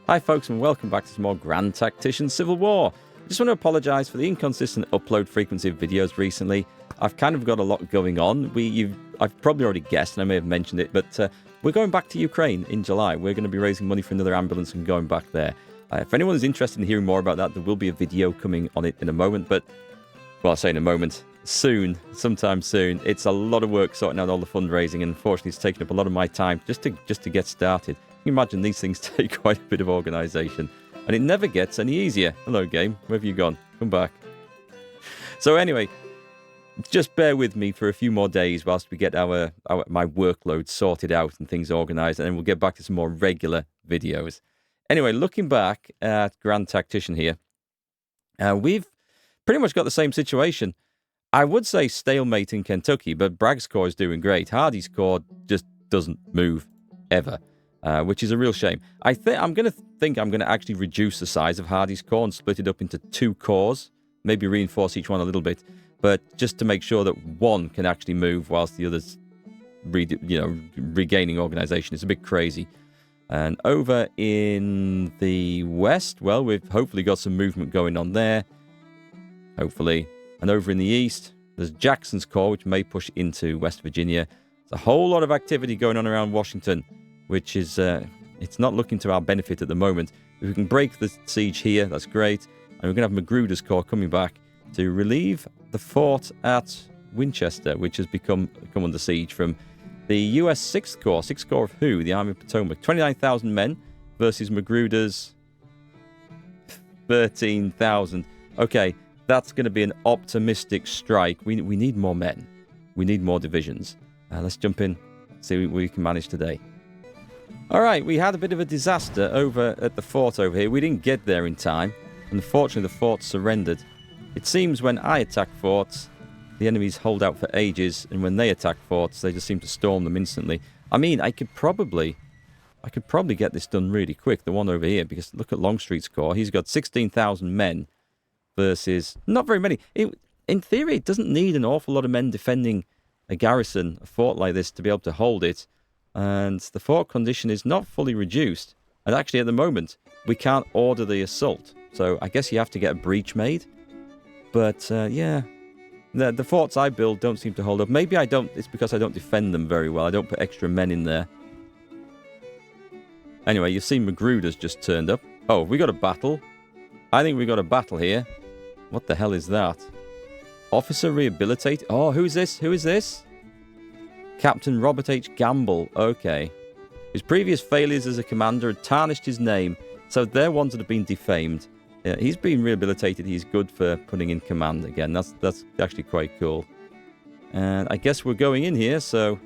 Hi folks, and welcome back to some more Grand Tactician Civil War. I just want to apologise for the inconsistent upload frequency of videos recently. I've kind of got a lot going on. I've probably already guessed, and I may have mentioned it, but we're going back to Ukraine in July. We're going to be raising money for another ambulance and going back there. If anyone is interested in hearing more about that, there will be a video coming on it in a moment, but, well, I say in a moment, soon, sometime soon. It's a lot of work sorting out all the fundraising, and unfortunately it's taken up a lot of my time just to get started. You can imagine these things take quite a bit of organisation, and it never gets any easier. Hello, game. Where have you gone? Come back. So anyway, just bear with me for a few more days whilst we get my workload sorted out and things organised, and then we'll get back to some more regular videos. Anyway, looking back at Grand Tactician here, we've pretty much got the same situation. I would say stalemate in Kentucky, but Bragg's Corps is doing great. Hardy's Corps just doesn't move ever. Which is a real shame. I'm going to actually reduce the size of Hardy's Corps and split it up into 2 corps, maybe reinforce each one a little bit, but just to make sure that one can actually move whilst the others, regaining organisation. It's a bit crazy. And over in the west, well, we've hopefully got some movement going on there. Hopefully. And over in the east, there's Jackson's Corps, which may push into West Virginia. There's a whole lot of activity going on around Washington, which is, it's not looking to our benefit at the moment. If we can break the siege here, that's great. And we're going to have Magruder's Corps coming back to relieve the fort at Winchester, which has come under siege from the US 6th Corps. 6th Corps of who? The Army of Potomac. 29,000 men versus Magruder's 13,000. Okay, that's going to be an optimistic strike. We need more men. We need more divisions. Let's jump in, see what we can manage today. All right, we had a bit of a disaster over at the fort over here. We didn't get there in time. Unfortunately, the fort surrendered. It seems when I attack forts, the enemies hold out for ages, and when they attack forts, they just seem to storm them instantly. I mean, I could probably get this done really quick, the one over here, because look at Longstreet's Corps. He's got 16,000 men versus not very many. In theory, it doesn't need an awful lot of men defending a garrison, a fort like this, to be able to hold it. And the fort condition is not fully reduced. And actually, at the moment, we can't order the assault. So I guess you have to get a breach made. But, yeah, the forts I build don't seem to hold up. Maybe it's because I don't defend them very well. I don't put extra men in there. Anyway, you've seen Magruder's just turned up. Oh, we got a battle. I think we got a battle here. What the hell is that? Officer rehabilitate. Oh, who is this? Who is this? Captain Robert H. Gamble, okay. His previous failures as a commander had tarnished his name, so they're ones that have been defamed. Yeah, he's been rehabilitated. He's good for putting in command again. That's actually quite cool. And I guess we're going in here, so...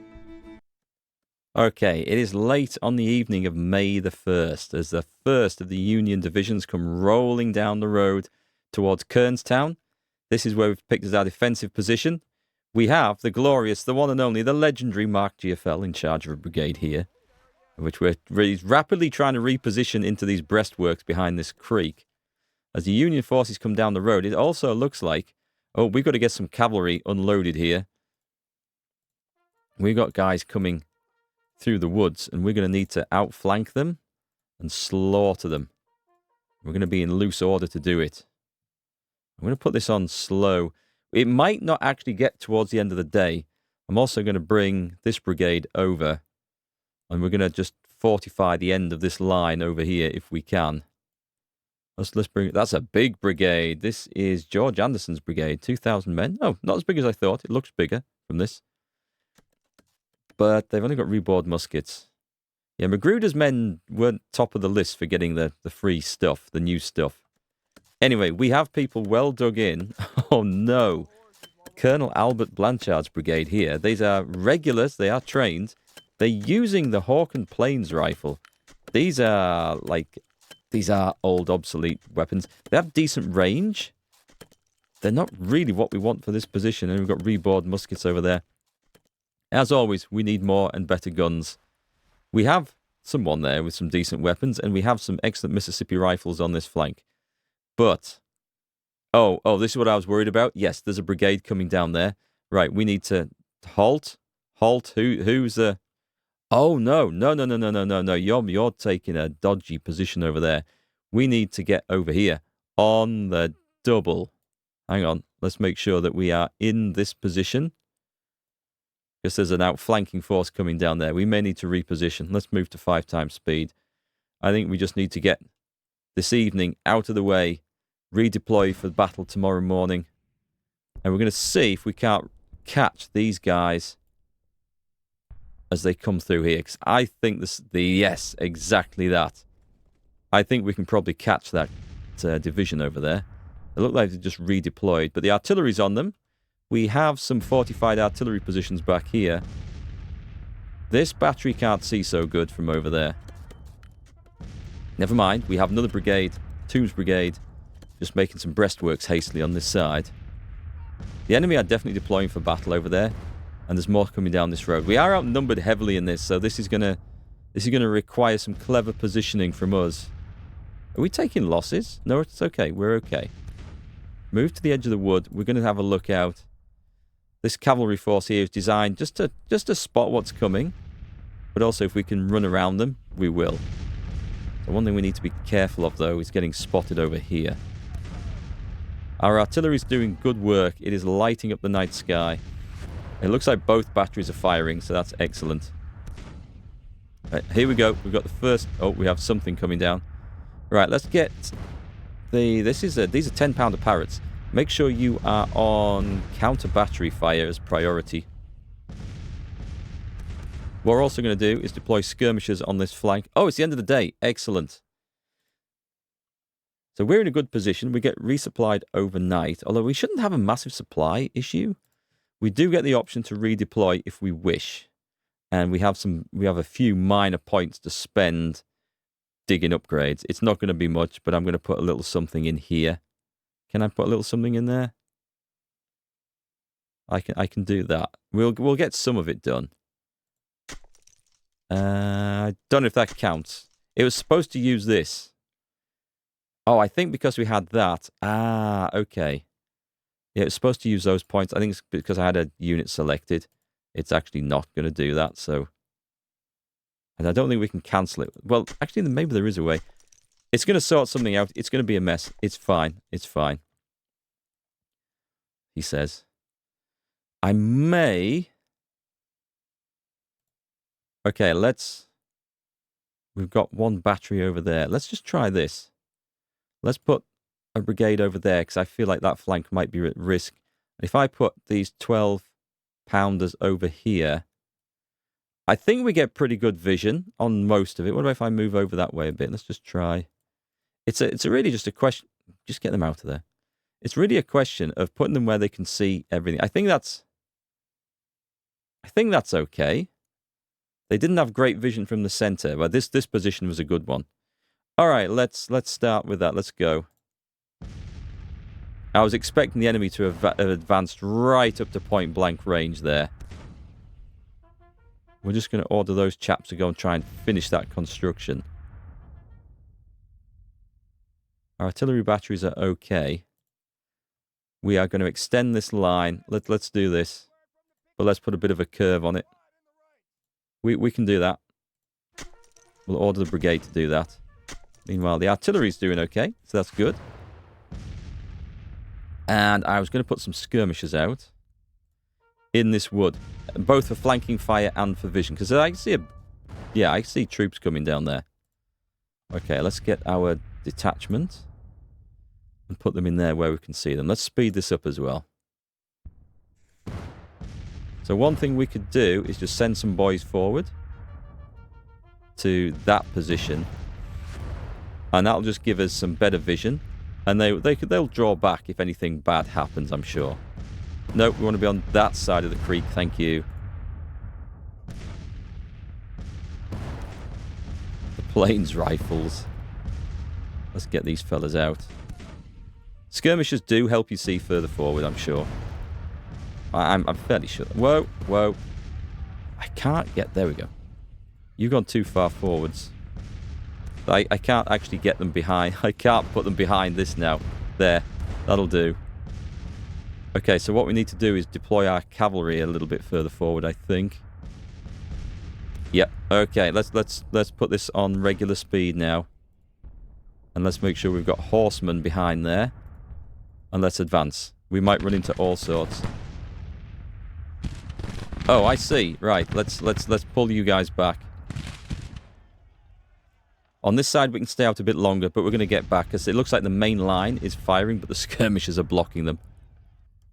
Okay, it is late on the evening of May the 1st, as the first of the Union divisions come rolling down the road towards Kernstown. This is where we've picked as our defensive position. We have the glorious, the one and only, the legendary Markgfl in charge of a brigade here, which we're rapidly trying to reposition into these breastworks behind this creek. As the Union forces come down the road, it also looks like, oh, we've got to get some cavalry unloaded here. We've got guys coming through the woods, and we're going to need to outflank them and slaughter them. We're going to be in loose order to do it. I'm going to put this on slow. It might not actually get towards the end of the day. I'm also going to bring this brigade over, and we're going to just fortify the end of this line over here if we can. Let's bring... That's a big brigade. This is George Anderson's brigade, 2,000 men. Oh, not as big as I thought. It looks bigger from this. But they've only got reboard muskets. Yeah, Magruder's men weren't top of the list for getting the free stuff, the new stuff. Anyway, we have people well dug in. Oh, no. Colonel Albert Blanchard's brigade here. These are regulars. They are trained. They're using the Hawk and Plains rifle. These are old, obsolete weapons. They have decent range. They're not really what we want for this position. And we've got reboard muskets over there. As always, we need more and better guns. We have someone there with some decent weapons, and we have some excellent Mississippi rifles on this flank. But, oh, this is what I was worried about. Yes, there's a brigade coming down there. Right, we need to halt. Who's Oh, no. No, no, no, no, no, no, no. You're taking a dodgy position over there. We need to get over here on the double. Hang on. Let's make sure that we are in this position. Because there's an outflanking force coming down there. We may need to reposition. Let's move to 5 times speed. I think we just need to get this evening out of the way, redeploy for the battle tomorrow morning. And we're going to see if we can't catch these guys as they come through here. 'Cause I think yes, exactly that. I think we can probably catch that division over there. They look like they've just redeployed, but the artillery's on them. We have some fortified artillery positions back here. This battery can't see so good from over there. Never mind, we have another brigade, Tombs Brigade, just making some breastworks hastily on this side. The enemy are definitely deploying for battle over there, and there's more coming down this road. We are outnumbered heavily in this, so this is gonna require some clever positioning from us. Are we taking losses? No, it's okay. We're okay. Move to the edge of the wood. We're going to have a look out. This cavalry force here is designed just to spot what's coming, but also if we can run around them, we will. So one thing we need to be careful of, though, is getting spotted over here. Our artillery is doing good work. It is lighting up the night sky. It looks like both batteries are firing, so that's excellent. Right, here we go. We've got the first... Oh, we have something coming down. Right, let's get these are 10-pounder Parrots. Make sure you are on counter battery fire as priority. What we're also going to do is deploy skirmishers on this flank. Oh, it's the end of the day. Excellent. So we're in a good position. We get resupplied overnight, although we shouldn't have a massive supply issue. We do get the option to redeploy if we wish. And we have a few minor points to spend digging upgrades. It's not going to be much, but I'm going to put a little something in here. Can I put a little something in there? I can do that. We'll get some of it done. I don't know if that counts. It was supposed to use this. Oh, I think because we had that. Ah, okay. Yeah, it's supposed to use those points. I think it's because I had a unit selected. It's actually not going to do that, so... And I don't think we can cancel it. Well, actually, maybe there is a way. It's going to sort something out. It's going to be a mess. It's fine. It's fine. He says. I may... Okay, we've got one battery over there. Let's just try this. Let's put a brigade over there, because I feel like that flank might be at risk. And if I put these 12-pounders over here... I think we get pretty good vision on most of it. What about if I move over that way a bit? Let's just try. It's really just a question. Just get them out of there. It's really a question of putting them where they can see everything. I think that's okay. They didn't have great vision from the center, but this position was a good one. All right, let's start with that. Let's go. I was expecting the enemy to have advanced right up to point blank range there. We're just going to order those chaps to go and try and finish that construction. Our artillery batteries are okay. We are going to extend this line. Let's do this. But let's put a bit of a curve on it. We can do that. We'll order the brigade to do that. Meanwhile, the artillery's doing okay, so that's good. And I was going to put some skirmishers out in this wood, both for flanking fire and for vision, because I see troops coming down there. Okay, let's get our detachment and put them in there where we can see them. Let's speed this up as well. So one thing we could do is just send some boys forward to that position, and that'll just give us some better vision, and they'll draw back if anything bad happens, I'm sure. Nope, we want to be on that side of the creek, thank you. The plains rifles. Let's get these fellas out. Skirmishers do help you see further forward, I'm sure. I'm fairly sure. Whoa, whoa. I can't get... There we go. You've gone too far forwards. I can't actually get them behind. I can't put them behind this now. There. That'll do. Okay, so what we need to do is deploy our cavalry a little bit further forward, I think. Yep. Okay, let's put this on regular speed now. And let's make sure we've got horsemen behind there. And let's advance. We might run into all sorts. Oh, I see. Right, let's pull you guys back. On this side we can stay out a bit longer, but we're going to get back because it looks like the main line is firing, but the skirmishers are blocking them.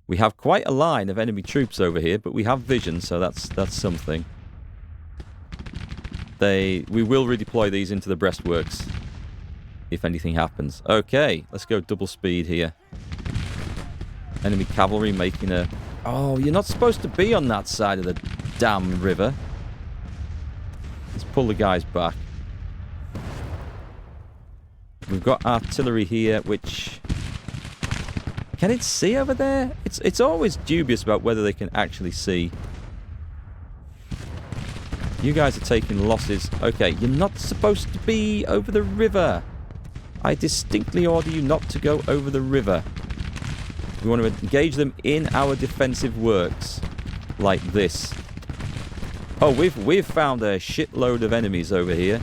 We have quite a line of enemy troops over here, but we have vision, so that's something. We will redeploy these into the breastworks if anything happens. Okay, let's go double speed here. Enemy cavalry making a... Oh, you're not supposed to be on that side of the damn river. Let's pull the guys back. We've got artillery here, which... Can it see over there? It's always dubious about whether they can actually see. You guys are taking losses. Okay, you're not supposed to be over the river. I distinctly order you not to go over the river. We want to engage them in our defensive works. Like this. Oh, we've found a shitload of enemies over here.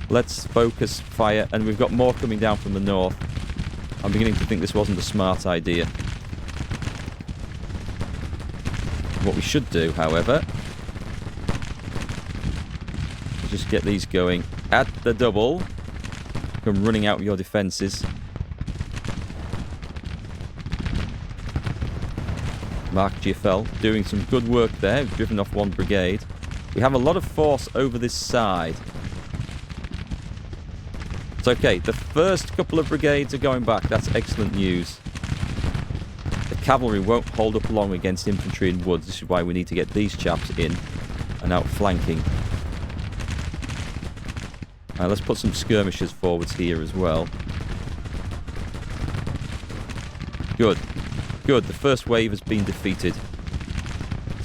Let's focus fire. And we've got more coming down from the north. I'm beginning to think this wasn't a smart idea. What we should do, however... just get these going at the double. Come running out of your defences. Markgfl doing some good work there. We've driven off one brigade. We have a lot of force over this side. It's okay. The first couple of brigades are going back. That's excellent news. The cavalry won't hold up long against infantry in woods. This is why we need to get these chaps in and out flanking. Let's put some skirmishers forwards here as well. Good. Good. The first wave has been defeated.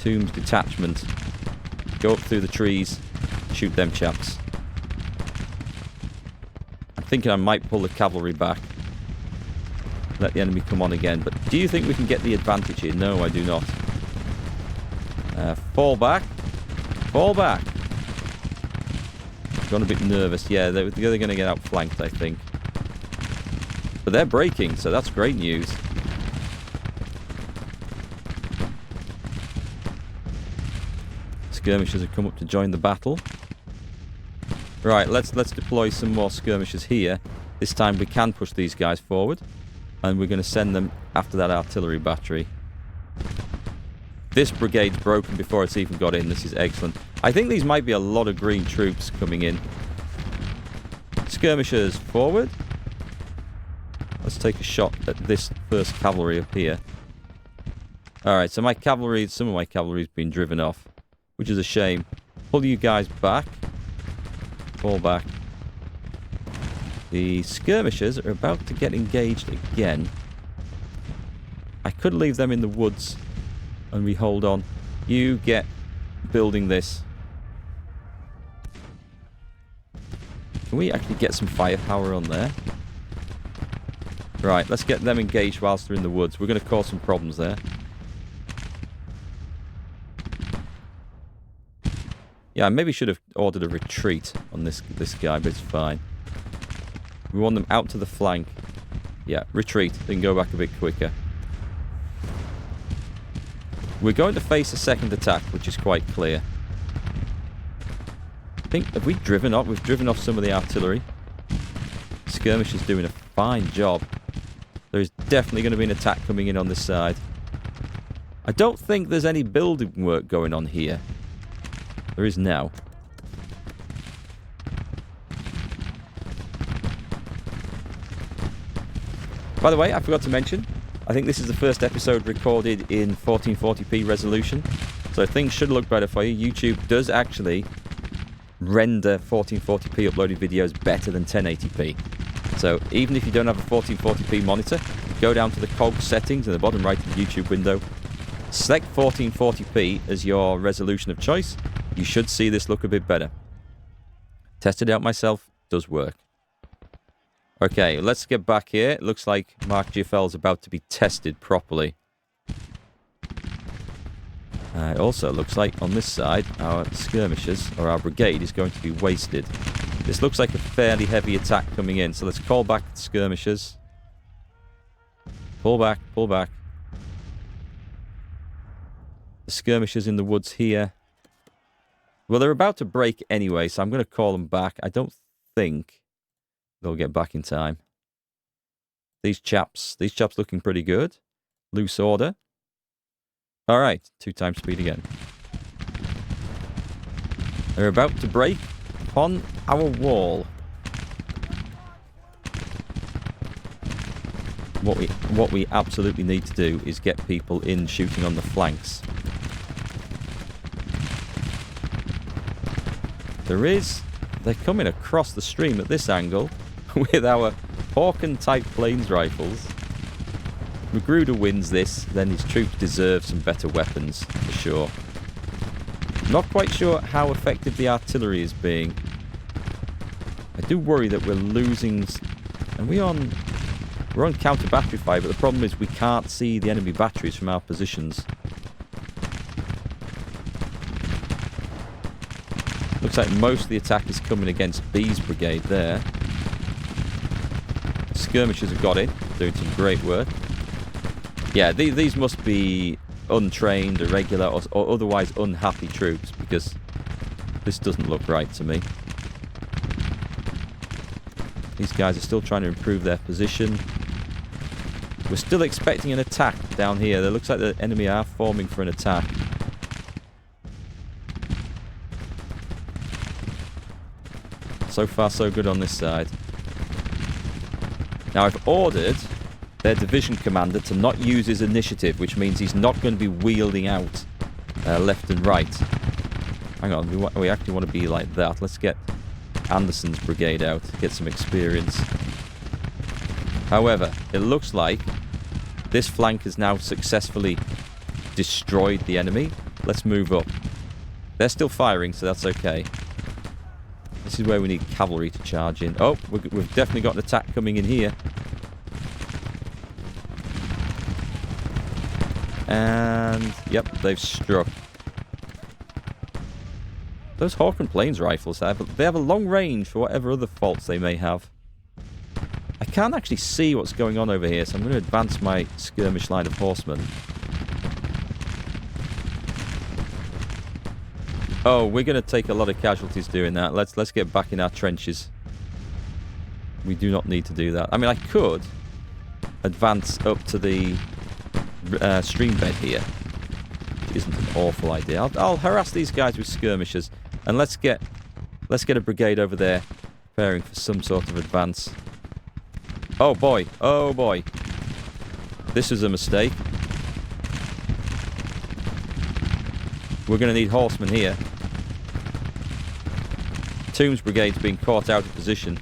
Tombs detachment. Go up through the trees. Shoot them chaps. I'm thinking I might pull the cavalry back. Let the enemy come on again. But do you think we can get the advantage here? No, I do not. Fall back. Fall back. Gone a bit nervous. Yeah, they're going to get outflanked, I think. But they're breaking, so that's great news. Skirmishers have come up to join the battle. Right, let's deploy some more skirmishers here. This time we can push these guys forward. And we're going to send them after that artillery battery. This brigade's broken before it's even got in. This is excellent. I think these might be a lot of green troops coming in. Skirmishers forward. Let's take a shot at this first cavalry up here. Alright, so my cavalry, some of my cavalry's been driven off, which is a shame. Pull you guys back. Fall back. The skirmishers are about to get engaged again. I could leave them in the woods and we hold on. You get building this. Can we actually get some firepower on there? Right, let's get them engaged whilst they're in the woods. We're going to cause some problems there. Yeah, I maybe should have ordered a retreat on this guy, but it's fine. We want them out to the flank. Yeah, retreat. They can go back a bit quicker. We're going to face a second attack, which is quite clear. I think, have we driven off? We've driven off some of the artillery. Skirmish is doing a fine job. There is definitely going to be an attack coming in on this side. I don't think there's any building work going on here. There is now. By the way, I forgot to mention, I think this is the first episode recorded in 1440p resolution. So things should look better for you. YouTube does actually render 1440p uploaded videos better than 1080p. So even if you don't have a 1440p monitor, go down to the cog settings in the bottom right of the YouTube window. Select 1440p as your resolution of choice. You should see this look a bit better. Tested it out myself. Does work. Okay, let's get back here. It looks like Markgfl is about to be tested properly. It also looks like on this side, our skirmishers, or our brigade, is going to be wasted. This looks like a fairly heavy attack coming in, so let's call back the skirmishers. Pull back, pull back. The skirmishers in the woods here. Well, they're about to break anyway, so I'm going to call them back. I don't think they'll get back in time. These chaps looking pretty good. Loose order. All right, 2 times speed again. They're about to break upon our wall. What we absolutely need to do is get people in shooting on the flanks. They're coming across the stream at this angle with our Hawken-type plains rifles. Magruder wins this, then his troops deserve some better weapons, for sure. Not quite sure how effective the artillery is being. I do worry that we're losing... And we're on counter battery fire, but the problem is we can't see the enemy batteries from our positions. Looks like most of the attack is coming against B's brigade there. Skirmishers have got it, doing some great work. Yeah, these must be untrained, irregular, or otherwise unhappy troops, because this doesn't look right to me. These guys are still trying to improve their position. We're still expecting an attack down here. It looks like the enemy are forming for an attack. So far, so good on this side. Now, I've ordered their division commander to not use his initiative, which means he's not going to be wielding out left and right. Hang on, we actually want to be like that. Let's get Anderson's brigade out, get some experience. However, it looks like this flank has now successfully destroyed the enemy. Let's move up. They're still firing, so that's okay. This is where we need cavalry to charge in. Oh, we've definitely got an attack coming in here. And, yep, they've struck. Those Hawken Plains rifles, they have a long range for whatever other faults they may have. I can't actually see what's going on over here, so I'm going to advance my skirmish line of horsemen. Oh, we're going to take a lot of casualties doing that. Let's get back in our trenches. We do not need to do that. I mean, I could advance up to the stream bed here. Which isn't an awful idea. I'll harass these guys with skirmishers, and let's get a brigade over there preparing for some sort of advance. Oh boy, oh boy. This was a mistake. We're going to need horsemen here. Toombs brigade's being caught out of position.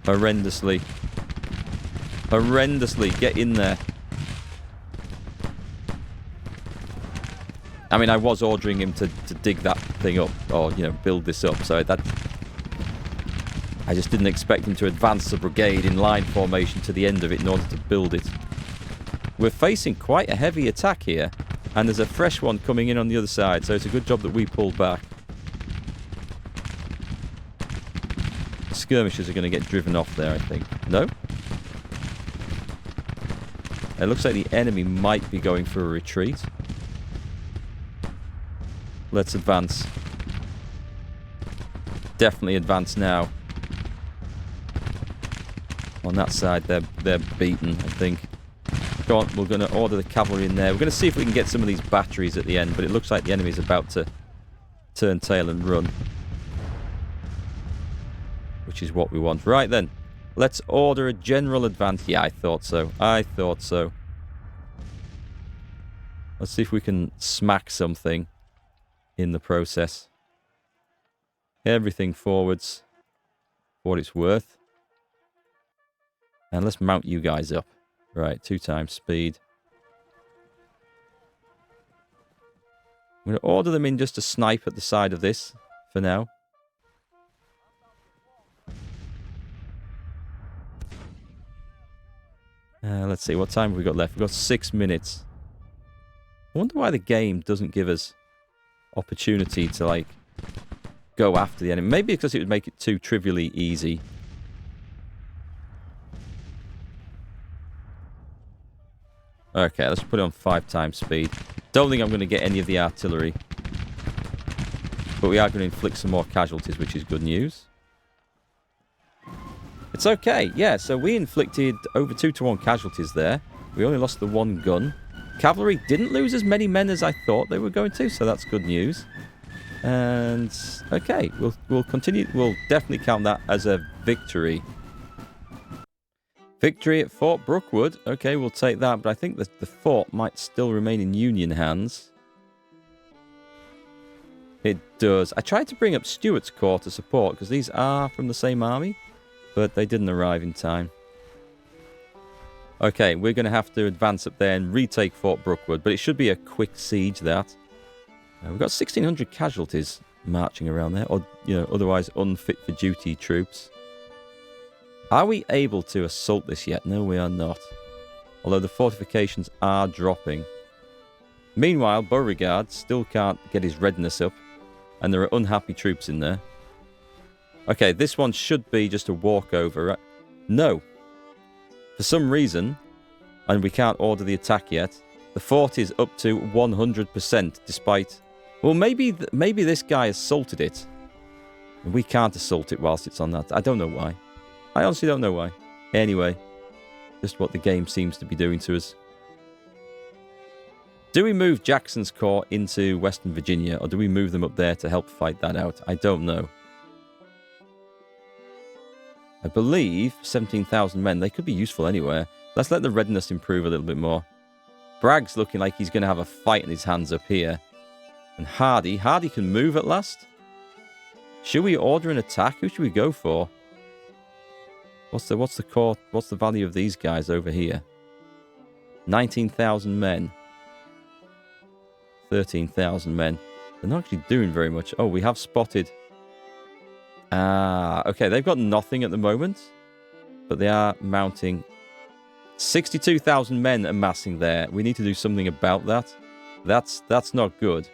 Horrendously. Horrendously. Get in there. I mean, I was ordering him to dig that thing up, or, you know, build this up, so that... I just didn't expect him to advance the brigade in line formation to the end of it in order to build it. We're facing quite a heavy attack here, and there's a fresh one coming in on the other side, so it's a good job that we pulled back. The skirmishers are going to get driven off there, I think. No? It looks like the enemy might be going for a retreat. Let's advance. Definitely advance now. On that side, they're beaten, I think. Go on, we're going to order the cavalry in there. We're going to see if we can get some of these batteries at the end, but it looks like the enemy's about to turn tail and run. Which is what we want. Right then, let's order a general advance. Yeah, I thought so. I thought so. Let's see if we can smack something in the process. Everything forwards for what it's worth. And let's mount you guys up. Right, 2 times speed. I'm going to order them in just to snipe at the side of this for now. Let's see, what time have we got left? We've got 6 minutes. I wonder why the game doesn't give us opportunity to, like, go after the enemy. Maybe because it would make it too trivially easy. Okay, let's put it on 5 times speed. Don't think I'm going to get any of the artillery. But we are going to inflict some more casualties, which is good news. It's okay, yeah, so we inflicted over 2-to-1 casualties there. We only lost the 1 gun. Cavalry didn't lose as many men as I thought they were going to, so that's good news. And, okay, we'll continue. We'll definitely count that as a victory. Victory at Fort Brookwood. Okay, we'll take that, but I think that the fort might still remain in Union hands. It does. I tried to bring up Stuart's Corps to support, because these are from the same army, but they didn't arrive in time. Okay, we're going to have to advance up there and retake Fort Brookwood, but it should be a quick siege, that. We've got 1,600 casualties marching around there, or, you know, otherwise unfit for duty troops. Are we able to assault this yet? No, we are not. Although the fortifications are dropping. Meanwhile, Beauregard still can't get his readiness up, and there are unhappy troops in there. Okay, this one should be just a walkover, right? No. For some reason, and we can't order the attack yet, the fort is up to 100% despite... Well, maybe this guy assaulted it. And we can't assault it whilst it's on that. I don't know why. I honestly don't know why. Anyway, just what the game seems to be doing to us. Do we move Jackson's Corps into Western Virginia, or do we move them up there to help fight that out? I don't know. I believe 17,000 men. They could be useful anywhere. Let's let the readiness improve a little bit more. Bragg's looking like he's going to have a fight in his hands up here. And Hardy can move at last. Should we order an attack? Who should we go for? What's the value of these guys over here? 19,000 men. 13,000 men. They're not actually doing very much. Oh, we have spotted. Ah, okay, they've got nothing at the moment, but they are mounting. 62,000 men amassing there. We need to do something about that. That's not good.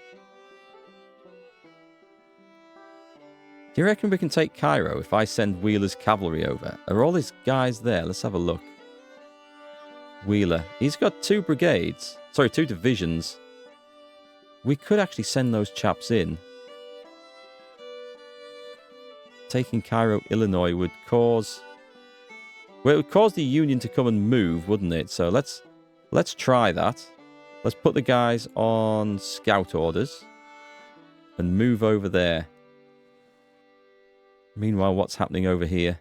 Do you reckon we can take Cairo if I send Wheeler's cavalry over? Are all these guys there? Let's have a look. Wheeler. He's got 2 brigades. Sorry, 2 divisions. We could actually send those chaps in. Taking Cairo, Illinois would cause... Well, it would cause the Union to come and move, wouldn't it? So let's try that. Let's put the guys on scout orders and move over there. Meanwhile, what's happening over here?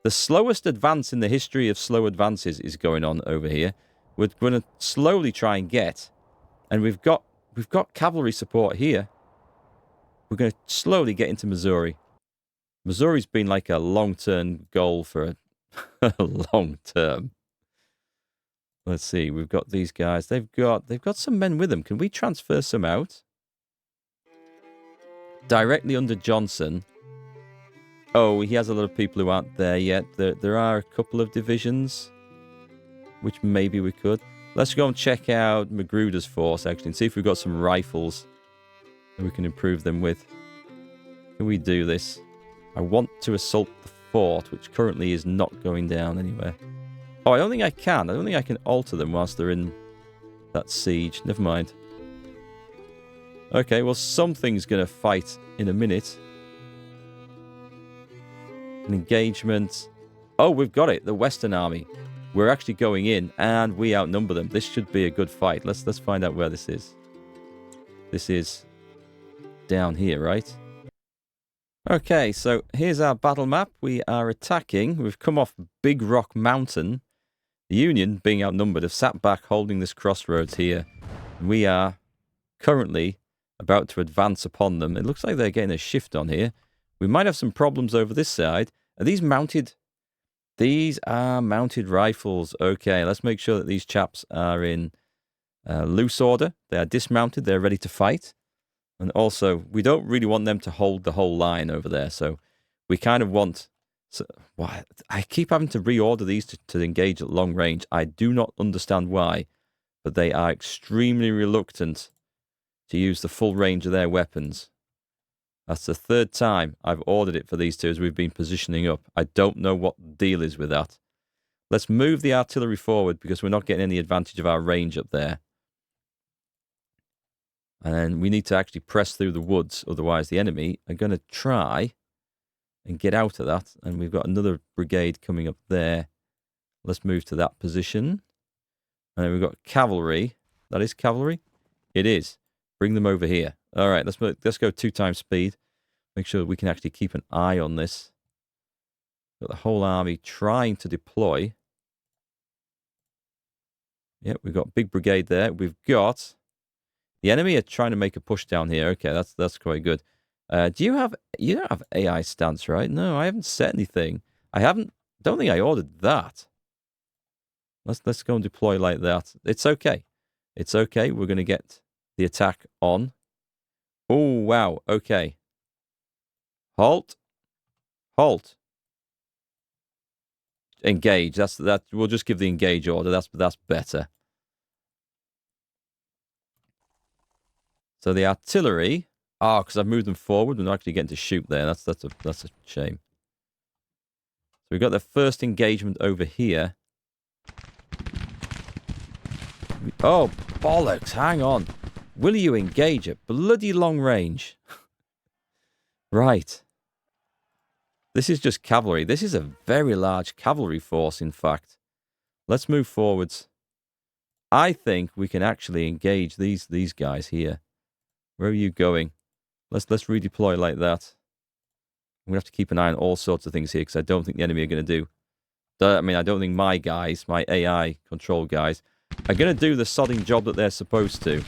The slowest advance in the history of slow advances is going on over here. We're going to slowly try and get, and we've got cavalry support here. We're going to slowly get into Missouri. Missouri's been like a long-term goal for a long term. Let's see. We've got these guys. They've got some men with them. Can we transfer some out? Directly under Johnson. Oh, he has a lot of people who aren't there yet. There are a couple of divisions, which maybe we could. Let's go and check out Magruder's force, actually, and see if we've got some rifles that we can improve them with. Can we do this? I want to assault the fort, which currently is not going down anywhere. Oh, I don't think I can. I don't think I can alter them whilst they're in that siege. Never mind. Okay, well, something's going to fight in a minute. An engagement. Oh, we've got it. The Western Army. We're actually going in, and we outnumber them. This should be a good fight. Let's find out where this is. This is down here, right? Okay, so here's our battle map. We are attacking. We've come off Big Rock Mountain. The Union, being outnumbered, have sat back holding this crossroads here. We are currently about to advance upon them. It looks like they're getting a shift on here. We might have some problems over this side. Are these mounted? These are mounted rifles. Okay, let's make sure that these chaps are in loose order. They are dismounted. They're ready to fight. And also, we don't really want them to hold the whole line over there. So we kind of want... So, I keep having to reorder these to engage at long range. I do not understand why. but they are extremely reluctant to use the full range of their weapons. That's the third time I've ordered it for these two as we've been positioning up. I don't know what the deal is with that. Let's move the artillery forward because we're not getting any advantage of our range up there. And we need to actually press through the woods, otherwise the enemy are going to try and get out of that. And we've got another brigade coming up there. Let's move to that position. And then we've got cavalry. That is cavalry? It is. Bring them over here. All right, let's go 2 times speed. Make sure we can actually keep an eye on this. Got the whole army trying to deploy. Yep, we've got big brigade there. We've got the enemy are trying to make a push down here. Okay, that's quite good. You don't have AI stance, right? No, I haven't set anything. Don't think I ordered that. Let's go and deploy like that. It's okay. It's okay. We're going to get the attack on. Oh, wow. Okay. Halt. Halt. Engage. That. We'll just give the engage order. That's better. So the artillery. Because I've moved them forward. We're not actually getting to shoot there. That's a shame. So we've got the first engagement over here. Oh, bollocks. Hang on. Will you engage at bloody long range? Right. This is just cavalry. This is a very large cavalry force, in fact. Let's move forwards. I think we can actually engage these guys here. Where are you going? Let's redeploy like that. I'm going to have to keep an eye on all sorts of things here because I don't think the enemy are going to do... I don't think my guys, my AI control guys, are going to do the sodding job that they're supposed to.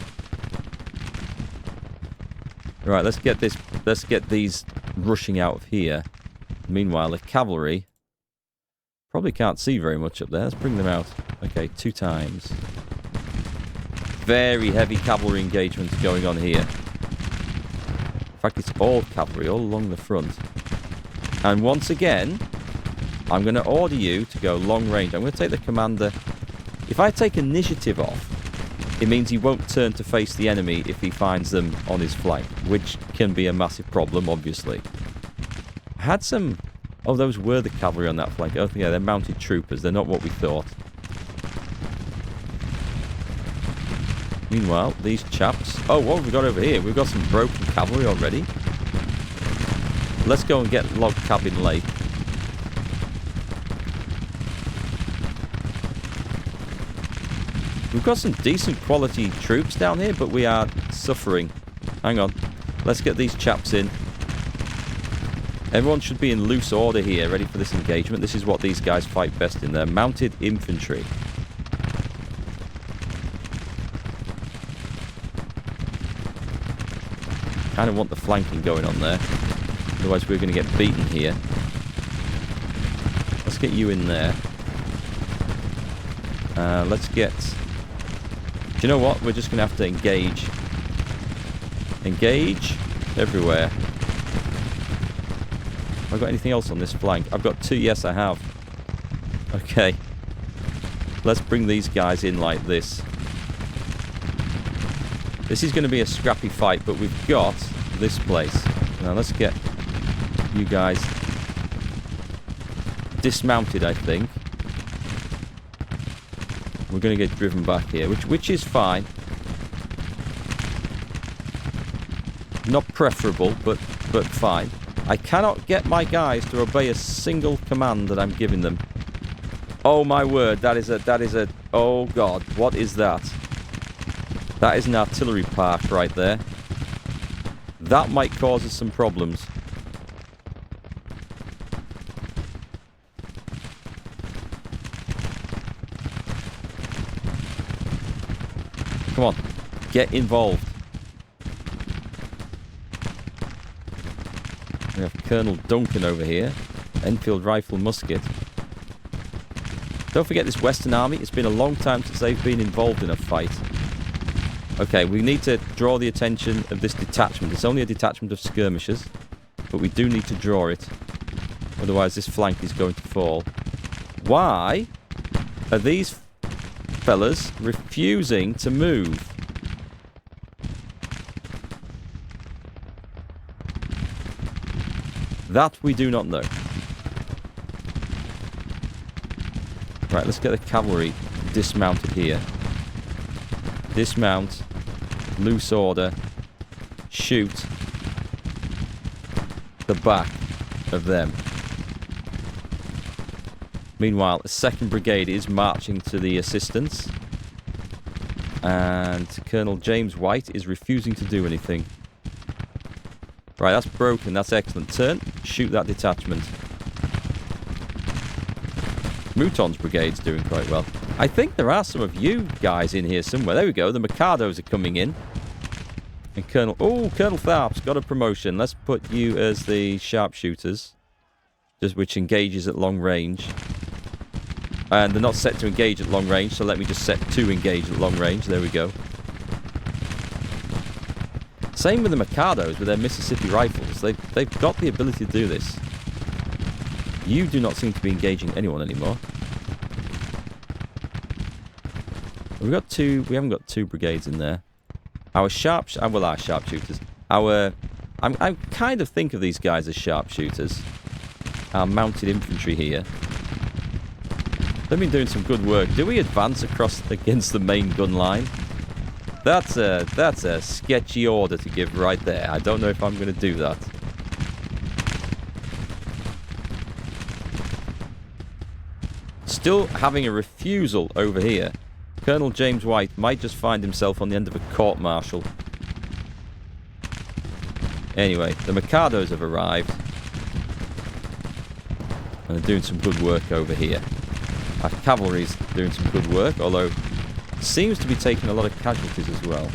Right, let's get these rushing out of here. Meanwhile, the cavalry probably can't see very much up there. Let's bring them out. Okay, 2 times. Very heavy cavalry engagements going on here. In fact, it's all cavalry all along the front. And once again, I'm going to order you to go long range. I'm going to take the commander. If I take initiative off, it means he won't turn to face the enemy if he finds them on his flank, which can be a massive problem, obviously. I had some... Oh, those were the cavalry on that flank. Oh, yeah, they're mounted troopers. They're not what we thought. Meanwhile, these chaps... Oh, what have we got over here? We've got some broken cavalry already. Let's go and get Log Cabin Lake. We've got some decent quality troops down here, but we are suffering. Hang on. Let's get these chaps in. Everyone should be in loose order here, ready for this engagement. This is what these guys fight best in. They're mounted infantry. Kind of want the flanking going on there. Otherwise we're going to get beaten here. Let's get you in there. Let's get... Do you know what? We're just going to have to engage. Engage everywhere. Have I got anything else on this flank? I've got 2. Yes, I have. Okay. Let's bring these guys in like this. This is going to be a scrappy fight, but we've got this place. Now let's get you guys dismounted, I think. We're going to get driven back here, which is fine. Not preferable, but fine. I cannot get my guys to obey a single command that I'm giving them. Oh my word, that is a... Oh God, what is that? That is an artillery park right there. That might cause us some problems. Come on, get involved. We have Colonel Duncan over here. Enfield rifle musket. Don't forget this Western Army. It's been a long time since they've been involved in a fight. Okay, we need to draw the attention of this detachment. It's only a detachment of skirmishers, but we do need to draw it. Otherwise, this flank is going to fall. Why are these fellas refusing to move? That we do not know. Right, let's get the cavalry dismounted here. Dismount. Loose order. Shoot the back of them. Meanwhile, the 2nd Brigade is marching to the assistance. And Colonel James White is refusing to do anything. Right, that's broken. That's excellent. Turn. Shoot that detachment. Mouton's brigade's doing quite well. I think there are some of you guys in here somewhere. There we go. The Mikados are coming in. And Colonel... Oh, Colonel Tharp's got a promotion. Let's put you as the sharpshooters. Which engages at long range. And they're not set to engage at long range, so let me just set to engage at long range. There we go. Same with the Mikados with their Mississippi rifles. They've got the ability to do this. You do not seem to be engaging anyone anymore. We haven't got 2 brigades in there. Our sharpshooters. I kind of think of these guys as sharpshooters. Our mounted infantry here. They've been doing some good work. Do we advance across against the main gun line? That's a sketchy order to give right there. I don't know if I'm going to do that. Still having a refusal over here. Colonel James White might just find himself on the end of a court-martial. Anyway, the Mikados have arrived. And they're doing some good work over here. Our cavalry's doing some good work, although seems to be taking a lot of casualties as well.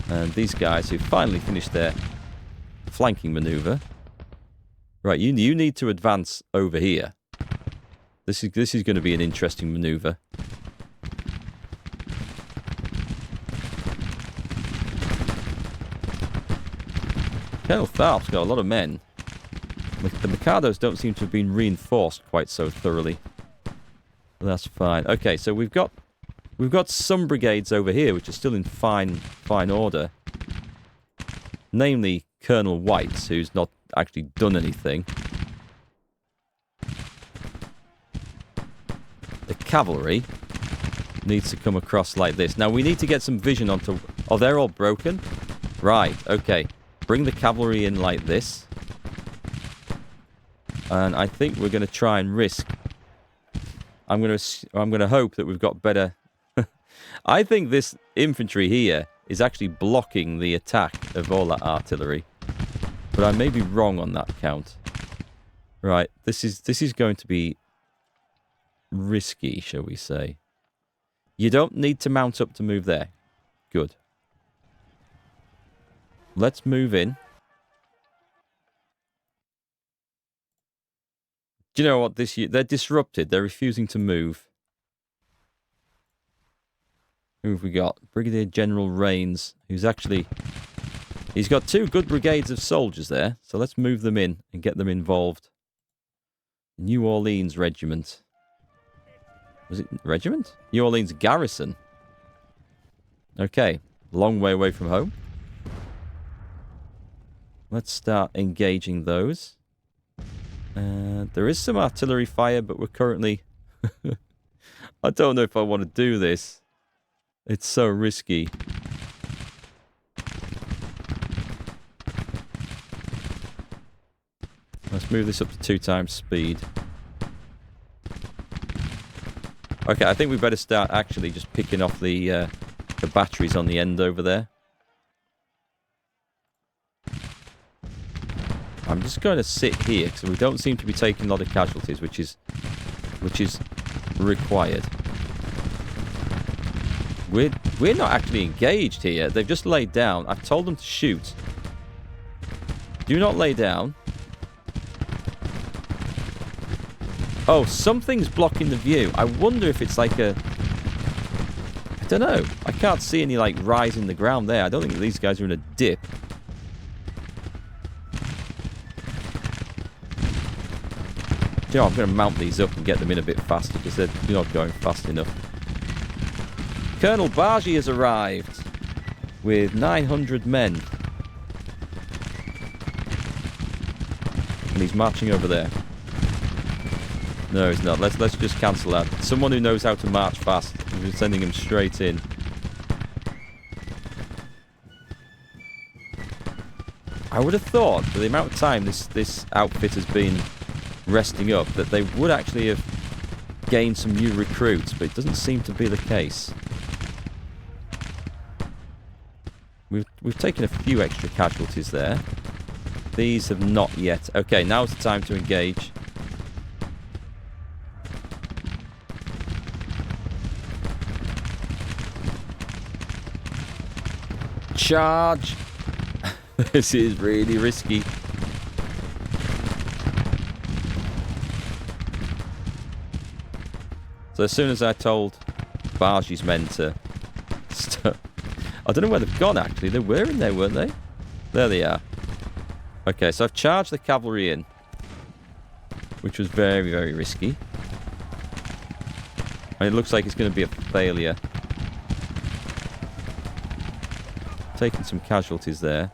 And these guys who finally finished their flanking maneuver. Right, you need to advance over here. This is going to be an interesting maneuver. Colonel Tharp's got a lot of men. The Mikados don't seem to have been reinforced quite so thoroughly. But that's fine. Okay, so we've got some brigades over here which are still in fine order. Namely Colonel White's, who's not actually done anything. The cavalry needs to come across like this. Now we need to get some vision onto... Oh, they're all broken? Right, okay. Bring the cavalry in like this. And I think we're going to try and risk... I'm going to hope that we've got better... I think this infantry here is actually blocking the attack of all that artillery. But I may be wrong on that count. Right, this is going to be risky, shall we say. You don't need to mount up to move there. Good. Let's move in. Do you know what? They're disrupted. They're refusing to move. Who have we got? Brigadier General Rains, who's actually... He's got 2 good brigades of soldiers there, so let's move them in and get them involved. New Orleans Regiment. Was it Regiment? New Orleans Garrison. Okay, long way away from home. Let's start engaging those. There is some artillery fire, but we're currently... I don't know if I want to do this. It's so risky. Let's move this up to 2 times speed. Okay, I think we better start actually just picking off the batteries on the end over there. I'm just going to sit here because we don't seem to be taking a lot of casualties, which is required. We're not actually engaged here. They've just laid down. I've told them to shoot. Do not lay down. Oh, something's blocking the view. I wonder if it's like a... I don't know. I can't see any like rise in the ground there. I don't think these guys are in a dip. You know, I'm going to mount these up and get them in a bit faster because they're not going fast enough. Colonel Bargy has arrived with 900 men. And he's marching over there. No, he's not. Let's just cancel that. Someone who knows how to march fast. We're sending him straight in. I would have thought, for the amount of time this outfit has been resting up, that they would actually have gained some new recruits, but it doesn't seem to be the case. We've taken a few extra casualties there. These have not yet. Okay, now's the time to engage. Charge! This is really risky. So as soon as I told Bargy's men to stop, I don't know where they've gone actually. They were in there, weren't they? There they are. Okay, so I've charged the cavalry in, which was very, very risky. And it looks like it's going to be a failure. Taking some casualties there.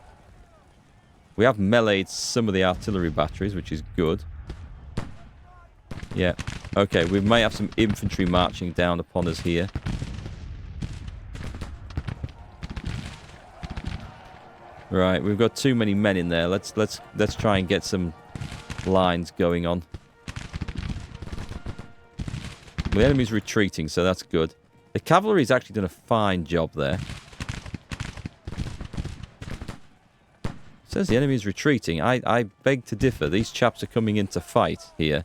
We have meleeed some of the artillery batteries, which is good. Yeah. Okay, we may have some infantry marching down upon us here. Right, we've got too many men in there. Let's try and get some lines going on. The enemy's retreating, so that's good. The cavalry's actually done a fine job there. Says the enemy's retreating. I beg to differ. These chaps are coming in to fight here.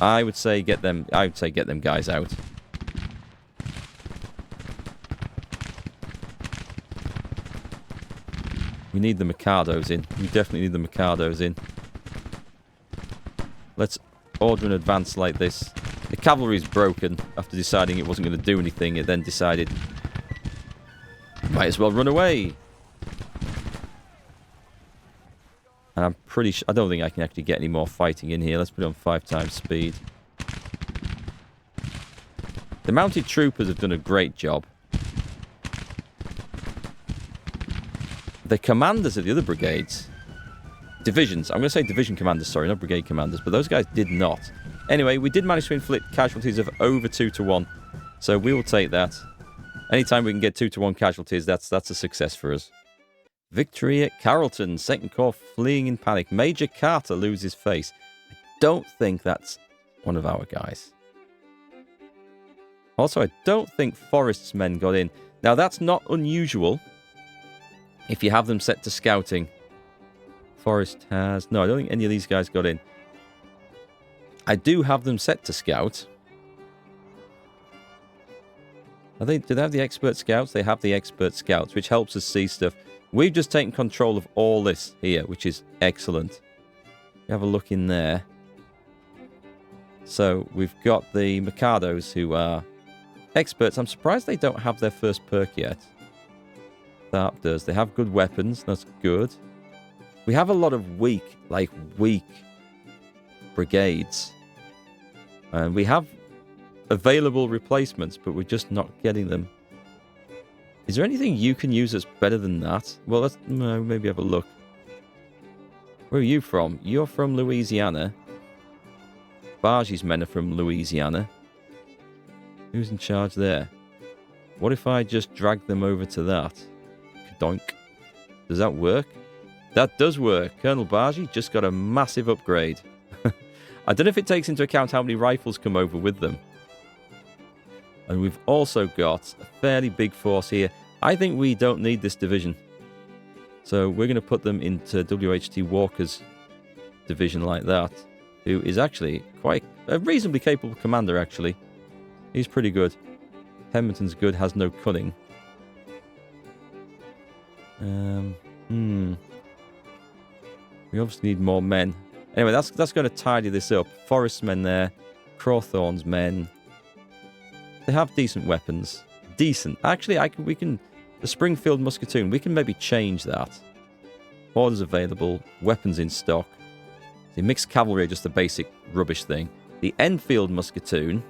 I would say get them guys out. We need the Mikados in. We definitely need the Mikados in. Let's order an advance like this. The cavalry's broken after deciding it wasn't going to do anything. It then decided, might as well run away. And I'm pretty sure, I don't think I can actually get any more fighting in here. Let's put it on 5 times speed. The mounted troopers have done a great job. The commanders of the other brigades, divisions, I'm going to say division commanders, sorry, not brigade commanders, but those guys did not. Anyway, we did manage to inflict casualties of over 2 to 1. So we will take that. Anytime we can get 2 to 1 casualties, that's a success for us. Victory at Carrollton. 2nd Corps fleeing in panic. Major Carter loses face. I don't think that's one of our guys. Also, I don't think Forrest's men got in. Now, that's not unusual if you have them set to scouting. Forrest has... No, I don't think any of these guys got in. I do have them set to scout. Do they have the expert scouts? They have the expert scouts, which helps us see stuff. We've just taken control of all this here, which is excellent. Have a look in there. So we've got the Mikados who are experts. I'm surprised they don't have their first perk yet. Tharp does. They have good weapons. That's good. We have a lot of weak brigades. And we have available replacements, but we're just not getting them. Is there anything you can use that's better than that? Well, let's maybe have a look. Where are you from? You're from Louisiana. Bargy's men are from Louisiana. Who's in charge there? What if I just drag them over to that? Doink. Does that work? That does work. Colonel Bargy just got a massive upgrade. I don't know if it takes into account how many rifles come over with them. And we've also got a fairly big force here. I think we don't need this division. So we're going to put them into W.H.T. Walker's division like that, who is actually quite a reasonably capable commander, actually. He's pretty good. Pemberton's good, has no cunning. We obviously need more men. Anyway, that's going to tidy this up. Forrest's men there. Crawthorne's men. They have decent weapons. Decent. Actually, we can... The Springfield Musketoon, we can maybe change that. Orders available. Weapons in stock. The mixed cavalry are just the basic rubbish thing. The Enfield Musketoon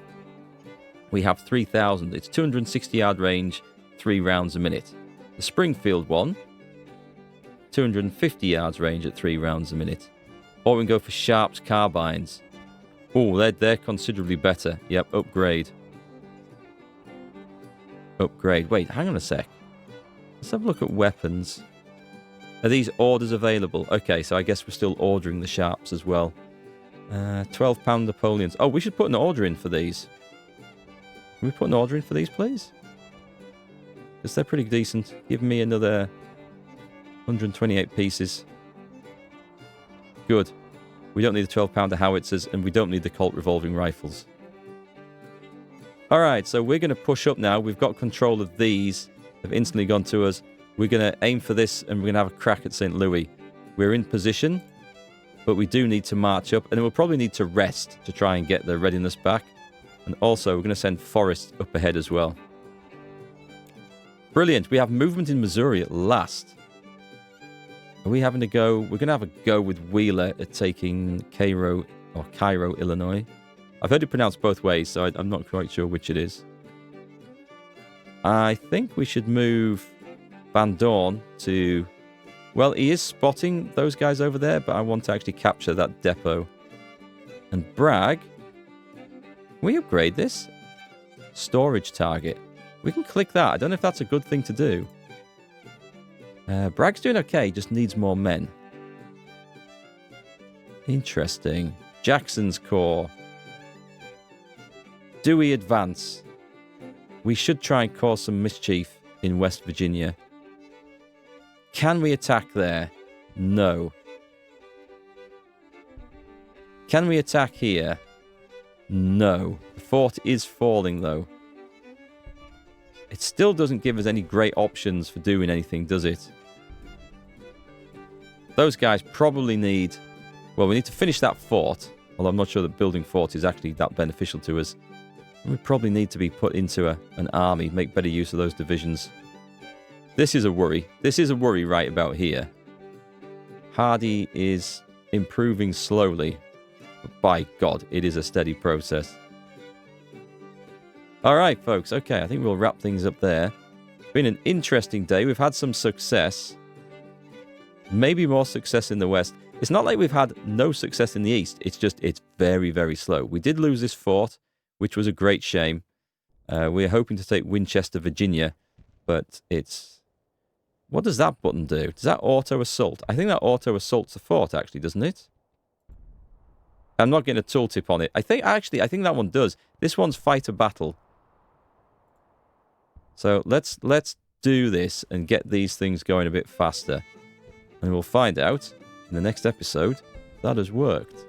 we have 3,000. It's 260-yard range, 3 rounds a minute. The Springfield one, 250 yards range at 3 rounds a minute. Or we can go for Sharp's carbines. Oh, they're considerably better. Yep, upgrade. Upgrade. Wait, hang on a sec. Let's have a look at weapons. Are these orders available? Okay, so I guess we're still ordering the Sharps as well. 12-pound Napoleons. Oh, we should put an order in for these. Can we put an order in for these, please? Because they're pretty decent. Give me another 128 pieces. Good. We don't need the 12-pounder howitzers, and we don't need the Colt revolving rifles. Alright, so we're going to push up now. We've got control of these. They've instantly gone to us. We're going to aim for this, and we're going to have a crack at St. Louis. We're in position, but we do need to march up, and we'll probably need to rest to try and get the readiness back. And also, we're going to send Forrest up ahead as well. Brilliant. We have movement in Missouri at last. Are we having to go? We're going to have a go with Wheeler at taking Cairo, Illinois. I've heard it pronounced both ways, so I'm not quite sure which it is. I think we should move Van Dorn to... Well, he is spotting those guys over there, but I want to actually capture that depot. And Bragg... Can we upgrade this? Storage target. We can click that. I don't know if that's a good thing to do. Bragg's doing okay, just needs more men. Interesting. Jackson's Corps. Do we advance? We should try and cause some mischief in West Virginia. Can we attack there? No. Can we attack here? No. The fort is falling, though. It still doesn't give us any great options for doing anything, does it? Those guys probably need... Well, we need to finish that fort. Although I'm not sure that building forts is actually that beneficial to us. We probably need to be put into an army, make better use of those divisions. This is a worry. This is a worry right about here. Hardy is improving slowly. But by God, it is a steady process. Alright, folks. Okay, I think we'll wrap things up there. It's been an interesting day. We've had some success. Maybe more success in the West. It's not like we've had no success in the East. It's just, it's very, very slow. We did lose this fort, which was a great shame. We're hoping to take Winchester, Virginia, but it's... What does that button do? Does that auto-assault? I think that auto-assaults the fort, actually, doesn't it? I'm not getting a tooltip on it. I think that one does. This one's fight a battle. So let's do this and get these things going a bit faster. And we'll find out in the next episode if that has worked.